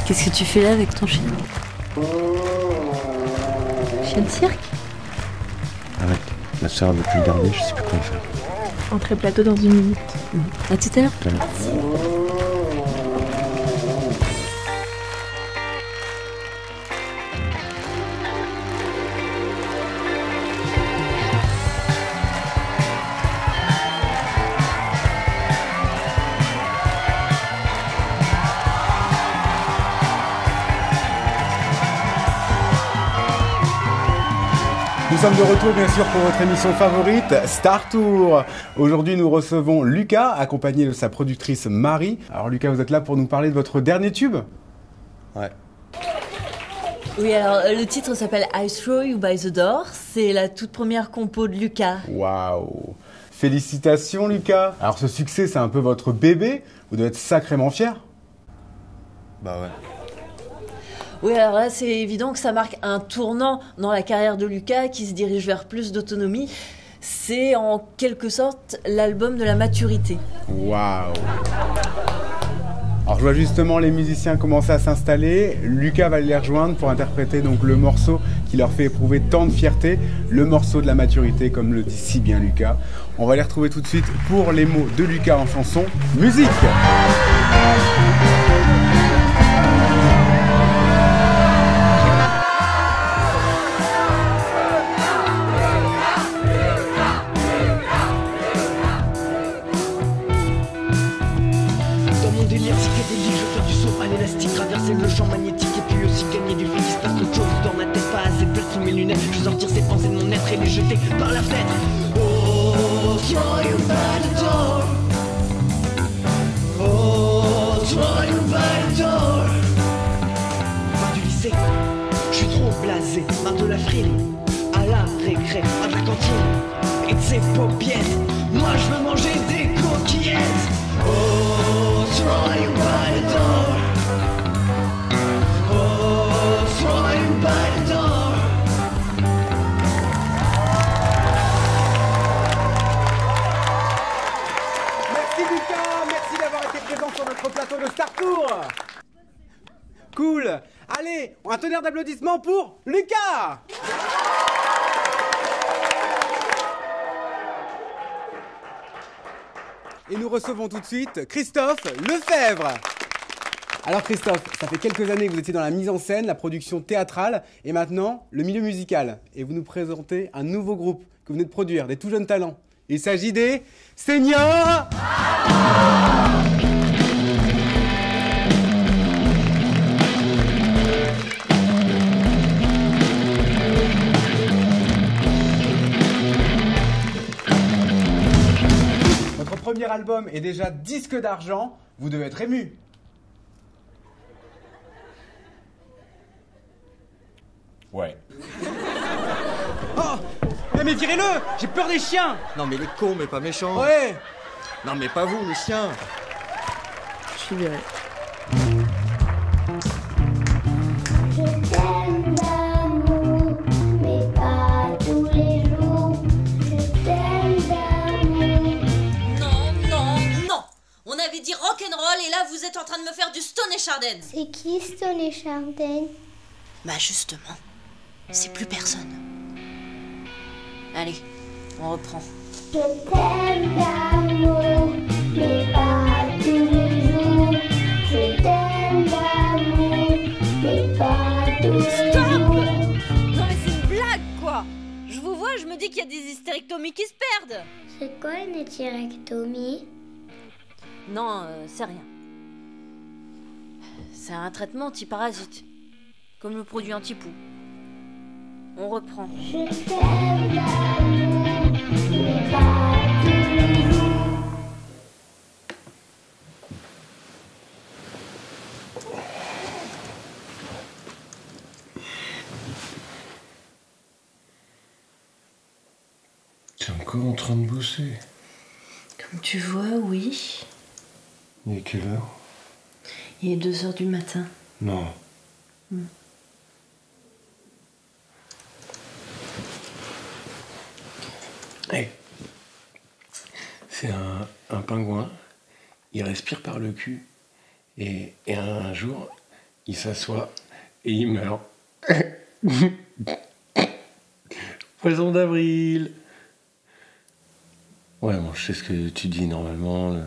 Qu'est-ce que tu fais là avec ton chien? Chien de cirque? Arrête, ma soeur veut plus le garder, je sais plus quoi faire. Entrée plateau dans 1 minute. À tout à l'heure. Tout à l'heure. Nous sommes de retour bien sûr pour votre émission favorite, Star Tour. Aujourd'hui nous recevons Lucas, accompagné de sa productrice Marie. Alors Lucas, vous êtes là pour nous parler de votre dernier tube? Ouais. Oui, alors le titre s'appelle I Throw You By The Door. C'est la toute première compo de Lucas. Waouh! Félicitations Lucas. Alors ce succès, c'est un peu votre bébé. Vous devez être sacrément fier. Bah ouais. Oui, alors là, c'est évident que ça marque un tournant dans la carrière de Lucas qui se dirige vers plus d'autonomie. C'est en quelque sorte l'album de la maturité. Waouh! Alors je vois justement les musiciens commencer à s'installer. Lucas va les rejoindre pour interpréter donc le morceau qui leur fait éprouver tant de fierté, le morceau de la maturité, comme le dit si bien Lucas. On va les retrouver tout de suite pour les mots de Lucas en chanson. Musique! Traverser le champ magnétique et puis aussi gagner du fric. Il se passe autre chose dans ma tête, pas assez de place sous mes lunettes. Je veux sortir ces pensées de mon être et les jeter par la fenêtre. Oh, throw you by the door. Oh, throw you by the door. Marre du lycée, je suis trop blasé. Marre de la frime, à la récré, à la cantine et de ses paupiètes. Moi je veux manger des coquillettes. Oh, throw you by the door. Merci Lucas, merci d'avoir été présent sur notre plateau de Star Tour. Cool. Allez, un tonnerre d'applaudissements pour Lucas. Et nous recevons tout de suite Christophe Lefebvre. Alors Christophe, ça fait quelques années que vous étiez dans la mise en scène, la production théâtrale et maintenant le milieu musical. Et vous nous présentez un nouveau groupe que vous venez de produire, des tout jeunes talents. Il s'agit des Seniors. Votre premier album est déjà disque d'argent, vous devez être ému. Ouais. Oh! Mais virez-le! J'ai peur des chiens! Non mais les cons, mais pas méchants. Ouais! Non mais pas vous, les chiens. Je suis virée. Je t'aime d'amour, mais pas tous les jours. Je t'aime d'amour. Non. On avait dit rock'n'roll et là vous êtes en train de me faire du Stone et Chardin. C'est qui Stone et Chardin? Bah justement, c'est plus personne. Allez, on reprend. Je t'aime d'amour, mais pas tous les jours. Je t'aime d'amour, mais pas tous les Stop! jours. Non mais c'est une blague quoi. Je vous vois, je me dis qu'il y a des hystérectomies qui se perdent. C'est quoi une hystérectomie? Non, c'est rien. C'est un traitement anti-parasite. Comme le produit anti-poux. On reprend. Je t'aime d'amour, mais pas tous les jours. T'es encore en train de bosser. Comme tu vois, oui. Il est quelle heure? Il est 2h du matin. Non. Hey. C'est un pingouin. Il respire par le cul. Et un jour, il s'assoit et il meurt. Poisson d'avril. Ouais, bon, je sais ce que tu dis normalement. Le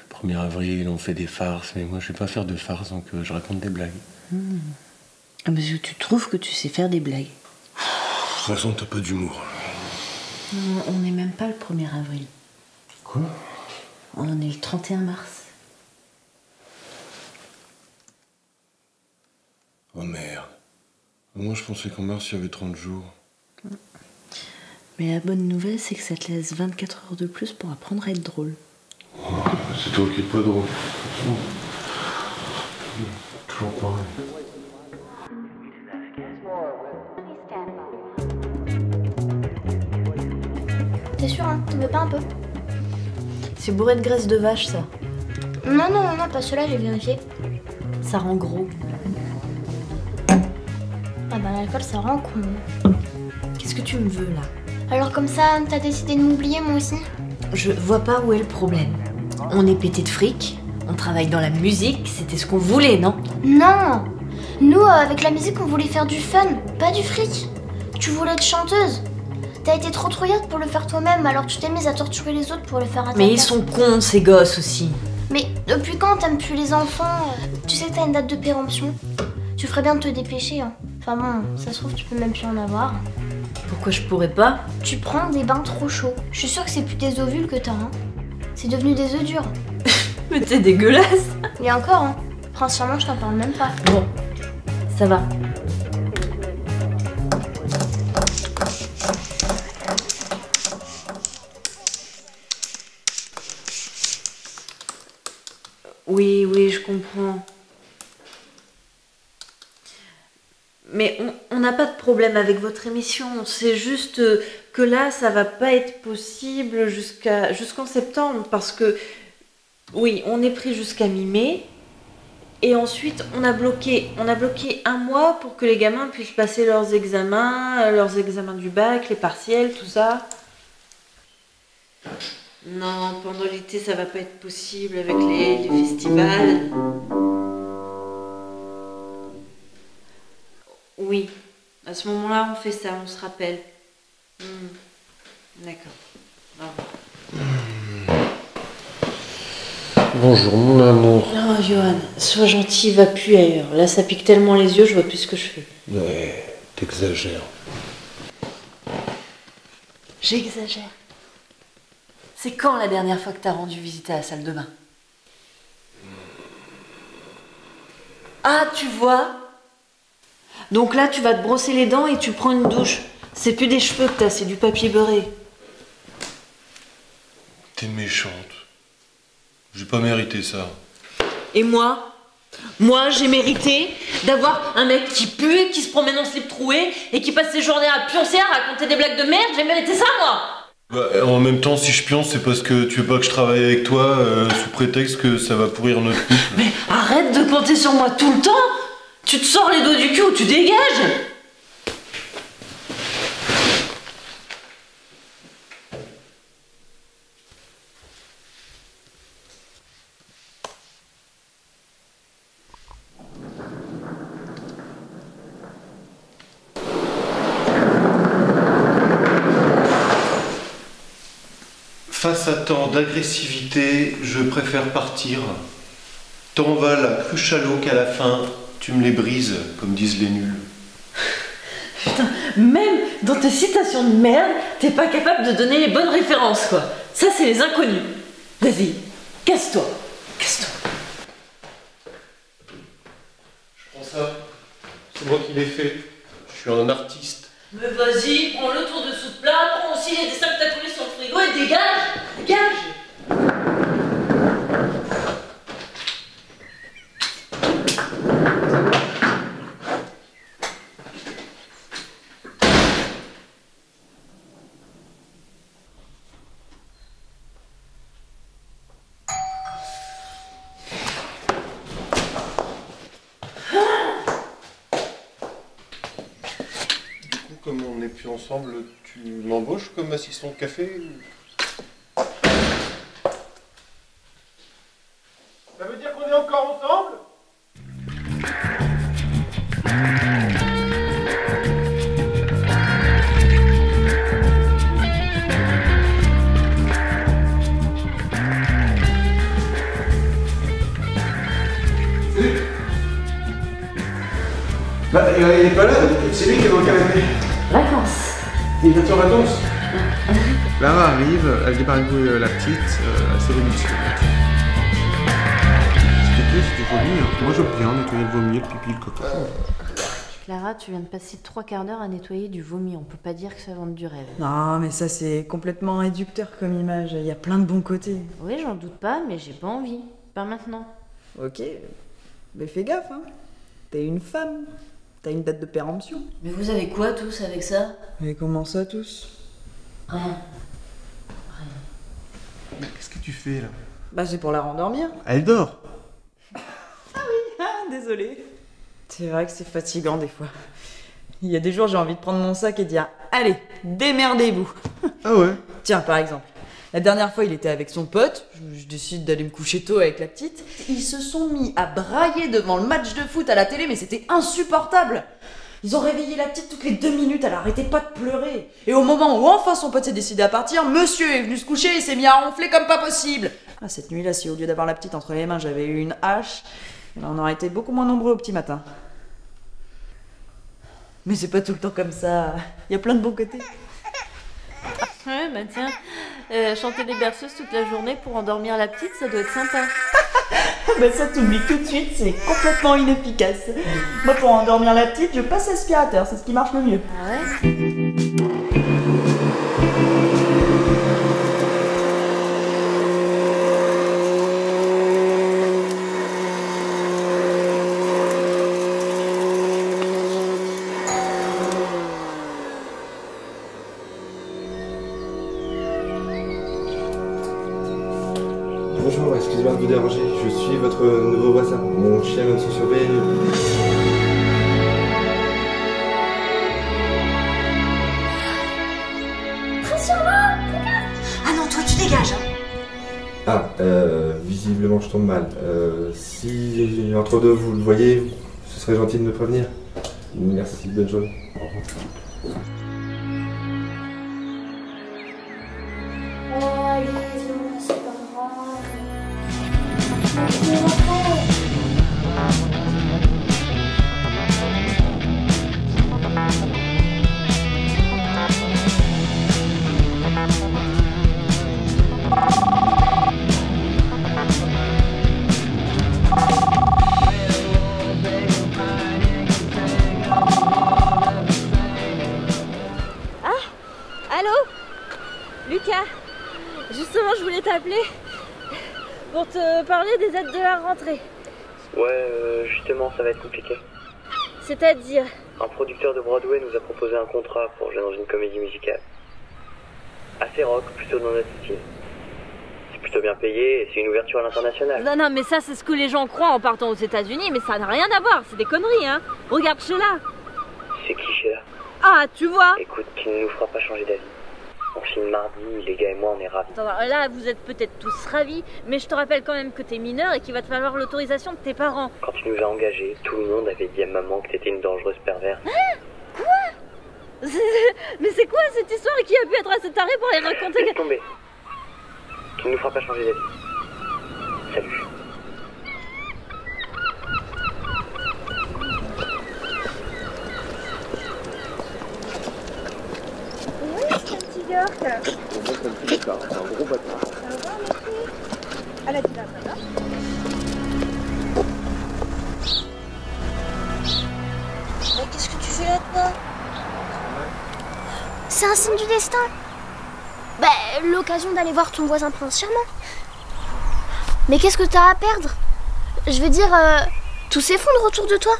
1er avril, on fait des farces, mais moi, je vais pas faire de farces, donc je raconte des blagues. Parce que tu trouves que tu sais faire des blagues. De toute façon, t'as pas d'humour. Non, on n'est même pas le 1er avril. Quoi? On est le 31 mars. Oh merde. Moi, je pensais qu'en mars, il y avait 30 jours. Mais la bonne nouvelle, c'est que ça te laisse 24 heures de plus pour apprendre à être drôle. C'est toi qui es pas drôle. Toujours pareil. T'es sûr, hein? T'en veux pas un peu? C'est bourré de graisse de vache, ça. Non, pas cela, j'ai vérifié. Ça rend gros. Ah bah l'alcool, ça rend con. Qu'est-ce que tu me veux, là? Alors comme ça, t'as décidé de m'oublier, moi aussi? Je vois pas où est le problème. On est pété de fric, on travaille dans la musique, c'était ce qu'on voulait, non? Non! Nous, avec la musique, on voulait faire du fun, pas du fric. Tu voulais être chanteuse. T'as été trop trouillarde pour le faire toi-même, alors tu t'es mise à torturer les autres pour le faire à ta Mais ils place. sont cons, ces gosses aussi. Mais depuis quand t'aimes plus les enfants? Tu sais que t'as une date de péremption. Tu ferais bien de te dépêcher, hein. Enfin bon, ça se trouve, tu peux même plus en avoir. Pourquoi je pourrais pas? Tu prends des bains trop chauds. Je suis sûre que c'est plus des ovules que t'as, hein. C'est devenu des œufs durs. Mais t'es dégueulasse. Et encore, hein. Prince Charmant, je t'en parle même pas. Bon, ça va. Oui, je comprends. Mais on n'a pas de problème avec votre émission. C'est juste que là, ça va pas être possible jusqu'en septembre. Parce que, oui, on est pris jusqu'à mi-mai. Et ensuite, on a bloqué 1 mois pour que les gamins puissent passer leurs examens du bac, les partiels, tout ça. Non, pendant l'été, ça va pas être possible avec les festivals. Oui, à ce moment-là, on fait ça, on se rappelle. D'accord. Au revoir. Bonjour, mon amour. Non, Johan, sois gentil, va plus ailleurs. Là, ça pique tellement les yeux, je vois plus ce que je fais. Ouais, t'exagères. J'exagère. C'est quand la dernière fois que t'as rendu visite à la salle de bain? Ah, tu vois? Donc là, tu vas te brosser les dents et tu prends une douche. C'est plus des cheveux que t'as, c'est du papier beurré. T'es méchante. J'ai pas mérité ça. Et moi, j'ai mérité d'avoir un mec qui pue, qui se promène en slip troué et qui passe ses journées à pioncer, à raconter des blagues de merde. J'ai mérité ça, moi! Bah, en même temps, si je pionce, c'est parce que tu veux pas que je travaille avec toi sous prétexte que ça va pourrir notre couple. Mais arrête de compter sur moi tout le temps! Tu te sors les doigts du cul ou tu dégages! Face à tant d'agressivité, je préfère partir. Tant va la cruche à l'eau qu'à la fin, tu me les brises, comme disent les nuls. Putain, même dans tes citations de merde, t'es pas capable de donner les bonnes références, quoi. Ça, c'est les inconnus. Vas-y, casse-toi. Casse-toi. Je prends ça. C'est moi qui l'ai fait. Je suis un artiste. Mais vas-y, prends le tour dessous de plat, prends aussi les dessins que t'as collés sur le frigo et dégage! Dégage! Comme on n'est plus ensemble, tu m'embauches comme assistant de café? Ça veut dire qu'on est encore ensemble? Bah, il est pas là, c'est lui qui est dans le canapé. Vacances. Il est bientôt en vacances. Lara arrive, elle départ avec la petite, elle s'est remise sur le c'était vomi, hein. Moi j'aime bien nettoyer le vomi, le pipi, le coco. Clara, tu viens de passer 3/4 d'heure à nettoyer du vomi. On peut pas dire que ça vende du rêve. Non, mais ça c'est complètement réducteur comme image. Il y a plein de bons côtés. Oui, j'en doute pas, mais j'ai pas envie. Pas maintenant. Ok, mais fais gaffe, hein. T'es une femme. T'as une date de péremption. Mais vous avez quoi tous avec ça? Mais comment ça tous? Rien. Qu'est-ce que tu fais là? Bah c'est pour la rendormir. Elle dort. Ah, désolée. C'est vrai que c'est fatigant des fois. Il y a des jours j'ai envie de prendre mon sac et dire allez, démerdez-vous. Ah ouais? Tiens, par exemple, la dernière fois il était avec son pote, je décide d'aller me coucher tôt avec la petite. Ils se sont mis à brailler devant le match de foot à la télé, mais c'était insupportable. Ils ont réveillé la petite toutes les 2 minutes, elle arrêtait pas de pleurer. Et au moment où enfin son pote s'est décidé à partir, monsieur est venu se coucher et s'est mis à ronfler comme pas possible. Ah, cette nuit-là, si au lieu d'avoir la petite entre les mains, j'avais eu une hache, on aurait été beaucoup moins nombreux au petit matin. Mais c'est pas tout le temps comme ça, il y a plein de bons côtés. Ouais, bah tiens, chanter les berceuses toute la journée pour endormir la petite, ça doit être sympa. Bah ça t'oublie tout de suite, c'est complètement inefficace. Moi pour endormir la petite, je passe aspirateur, c'est ce qui marche le mieux. Ah ouais? Bonjour, excusez-moi de vous déranger, je suis votre nouveau voisin. Mon chien vient de se sauver. Ah non, toi tu dégages, hein. Ah, visiblement je tombe mal. Si entre deux vous le voyez, ce serait gentil de me prévenir. Merci, bonne journée. Au revoir. Oh, allez, viens, c'est pas grave. Allô Lucas, justement je voulais t'appeler pour te parler des aides de la rentrée. Ouais, justement ça va être compliqué. C'est-à-dire? Un producteur de Broadway nous a proposé un contrat pour jouer dans une comédie musicale. Assez rock, plutôt dans notre style. C'est plutôt bien payé et c'est une ouverture à l'international. Non, mais ça c'est ce que les gens croient en partant aux États-Unis, mais ça n'a rien à voir, c'est des conneries, hein. Regarde Sheila. C'est qui Sheila? Ah, tu vois. Écoute, tu ne nous feras pas changer d'avis. On filme mardi, les gars et moi on est ravis. Attends, là vous êtes peut-être tous ravis, mais je te rappelle quand même que t'es mineur et qu'il va te falloir l'autorisation de tes parents. Quand tu nous as engagés, tout le monde avait dit à maman que t'étais une dangereuse perverse. Hein? Quoi? Mais c'est quoi cette histoire qui a pu être assez tarée pour les raconter? Laisse tomber. Tu ne nous feras pas changer d'avis. Salut. C'est un gros bâtard. Elle a dit la voilà. Mais qu'est-ce que tu fais là-dedans? C'est un signe du destin. Bah, l'occasion d'aller voir ton voisin prince charmant. Mais qu'est-ce que t'as à perdre? Je veux dire, tout s'effondre autour de toi.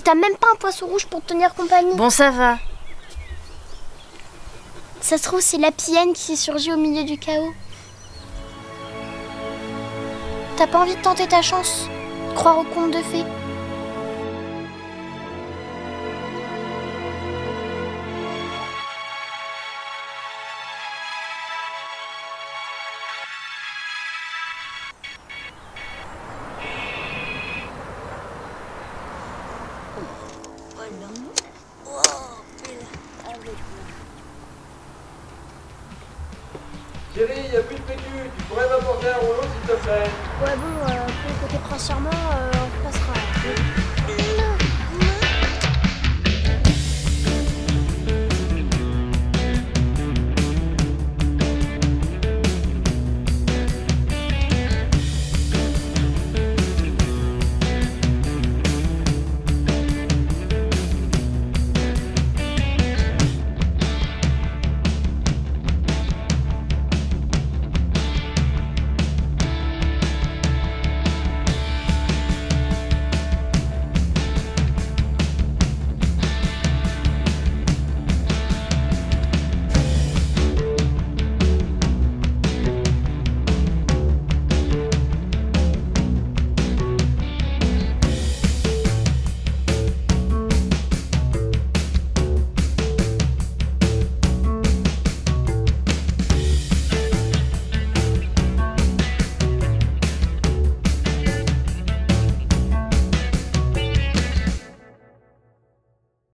T'as même pas un poisson rouge pour te tenir compagnie. Bon, ça va. Ça se trouve, c'est la pienne qui surgit au milieu du chaos. T'as pas envie de tenter ta chance? Croire au conte de fées? Chérie, y a plus de PQ, tu pourrais m'apporter un rouleau s'il te plaît? Ouais bon, pour le côté prince charmant, on passera.